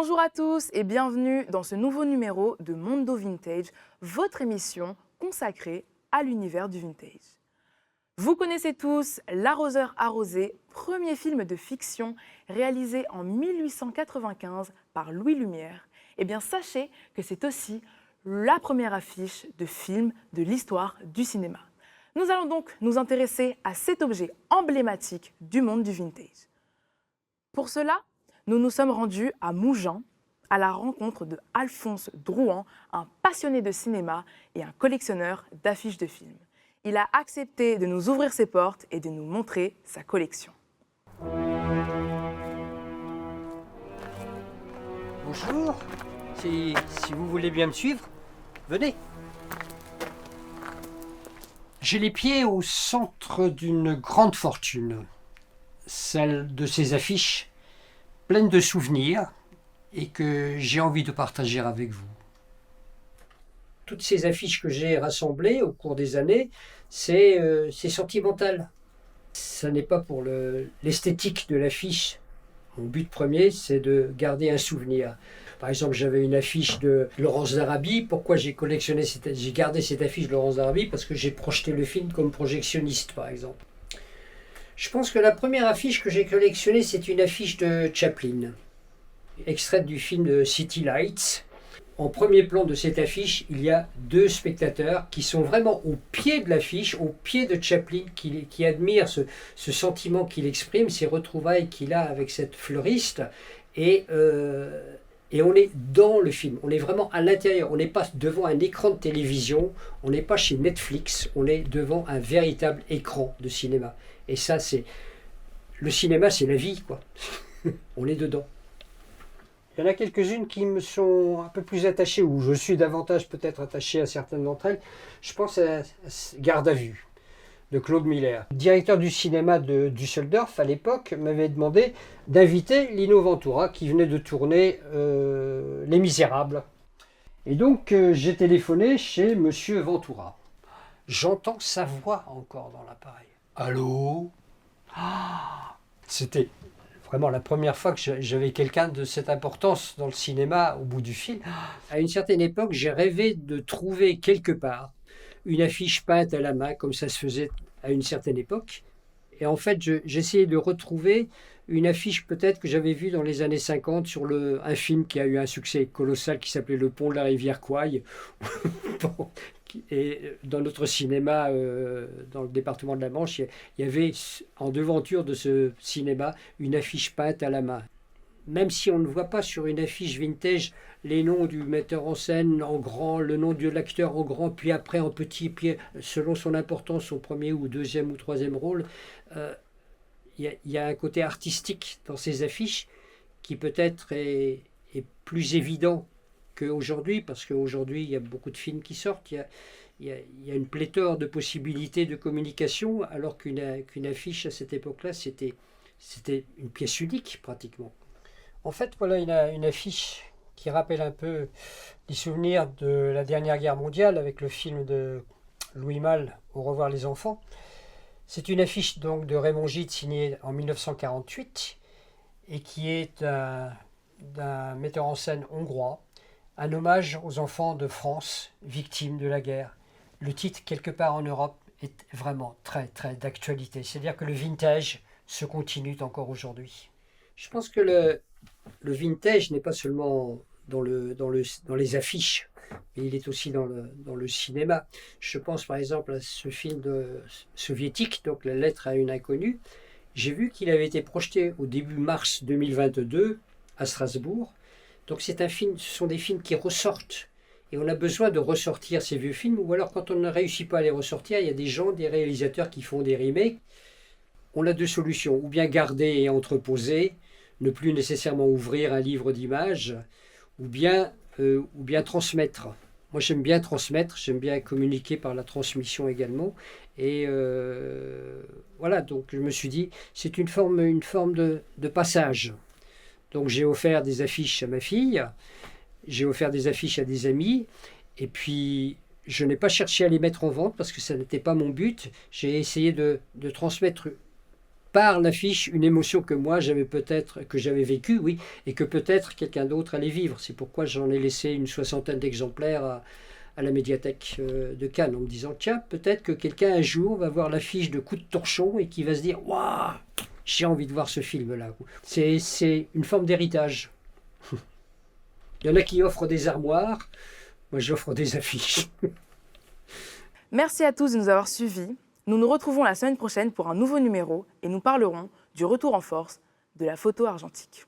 Bonjour à tous et bienvenue dans ce nouveau numéro de Mondo Vintage, votre émission consacrée à l'univers du vintage. Vous connaissez tous L'arroseur arrosé, premier film de fiction réalisé en 1895 par Louis Lumière. Eh bien, sachez que c'est aussi la première affiche de film de l'histoire du cinéma. Nous allons donc nous intéresser à cet objet emblématique du monde du vintage. Pour cela, nous nous sommes rendus à Mougins, à la rencontre de Alphonse Drouan, un passionné de cinéma et un collectionneur d'affiches de films. Il a accepté de nous ouvrir ses portes et de nous montrer sa collection. Bonjour, si vous voulez bien me suivre, venez. J'ai les pieds au centre d'une grande fortune, celle de ces affiches pleines de souvenirs et que j'ai envie de partager avec vous. Toutes ces affiches que j'ai rassemblées au cours des années, c'est sentimental. Ça n'est pas pour l'esthétique de l'affiche. Mon but premier, c'est de garder un souvenir. Par exemple, j'avais une affiche de Laurence d'Arabie. Pourquoi j'ai gardé cette affiche de Laurence d'Arabie? Parce que j'ai projeté le film comme projectionniste, par exemple. Je pense que la première affiche que j'ai collectionnée, c'est une affiche de Chaplin, extraite du film de City Lights. En premier plan de cette affiche, il y a deux spectateurs qui sont vraiment au pied de l'affiche, au pied de Chaplin, qui admirent ce sentiment qu'il exprime, ces retrouvailles qu'il a avec cette fleuriste. Et on est dans le film, on est vraiment à l'intérieur, on n'est pas devant un écran de télévision, on n'est pas chez Netflix, on est devant un véritable écran de cinéma. Et ça, le cinéma, c'est la vie, quoi. On est dedans. Il y en a quelques-unes qui me sont un peu plus attachées, ou je suis davantage peut-être attaché à certaines d'entre elles. Je pense à Garde à vue, de Claude Miller. Le directeur du cinéma de Düsseldorf, à l'époque, m'avait demandé d'inviter Lino Ventura, qui venait de tourner Les Misérables. Et donc, j'ai téléphoné chez Monsieur Ventura. J'entends sa voix encore dans l'appareil. Allô? C'était vraiment la première fois que j'avais quelqu'un de cette importance dans le cinéma au bout du fil. À une certaine époque, j'ai rêvé de trouver quelque part une affiche peinte à la main, comme ça se faisait à une certaine époque. Et en fait, j'essayais de retrouver une affiche peut-être que j'avais vue dans les années 50 sur un film qui a eu un succès colossal qui s'appelait Le pont de la rivière Kwai. Bon, et dans notre cinéma, dans le département de la Manche, il y avait en devanture de ce cinéma une affiche peinte à la main. Même si on ne voit pas sur une affiche vintage les noms du metteur en scène en grand, le nom de l'acteur en grand, puis après en petit, puis selon son importance, son premier ou deuxième ou troisième rôle, il y a un côté artistique dans ces affiches qui peut-être est plus évident qu'aujourd'hui, parce qu'aujourd'hui il y a beaucoup de films qui sortent, il y a une pléthore de possibilités de communication, alors qu'une affiche à cette époque-là, c'était une pièce unique pratiquement. En fait, voilà une affiche qui rappelle un peu les souvenirs de la dernière guerre mondiale avec le film de Louis Malle, Au revoir les enfants. C'est une affiche donc de Raymond Gide signée en 1948 et qui est d'un metteur en scène hongrois, un hommage aux enfants de France victimes de la guerre. Le titre, Quelque part en Europe, est vraiment très très d'actualité. C'est-à-dire que le vintage se continue encore aujourd'hui. Je pense que le vintage n'est pas seulement dans les affiches, mais il est aussi dans le cinéma. Je pense par exemple à ce film soviétique, donc La lettre à une inconnue. J'ai vu qu'il avait été projeté au début mars 2022 à Strasbourg. Donc ce sont des films qui ressortent. Et on a besoin de ressortir ces vieux films, ou alors quand on ne réussit pas à les ressortir, il y a des réalisateurs qui font des remakes. On a deux solutions, ou bien garder et entreposer, ne plus nécessairement ouvrir un livre d'images, ou bien transmettre. Moi j'aime bien transmettre, j'aime bien communiquer par la transmission également. Et voilà, donc je me suis dit, c'est une forme de passage. Donc j'ai offert des affiches à ma fille, j'ai offert des affiches à des amis, et puis je n'ai pas cherché à les mettre en vente parce que ça n'était pas mon but. J'ai essayé de transmettre par l'affiche une émotion que moi que j'avais vécue, oui, et que peut-être quelqu'un d'autre allait vivre. C'est pourquoi j'en ai laissé une 60aine d'exemplaires à la médiathèque de Cannes, en me disant, tiens, peut-être que quelqu'un un jour va voir l'affiche de Coup de torchon et qui va se dire, waouh, j'ai envie de voir ce film-là. C'est une forme d'héritage. Il y en a qui offrent des armoires, moi j'offre des affiches. Merci à tous de nous avoir suivis. Nous nous retrouvons la semaine prochaine pour un nouveau numéro et nous parlerons du retour en force de la photo argentique.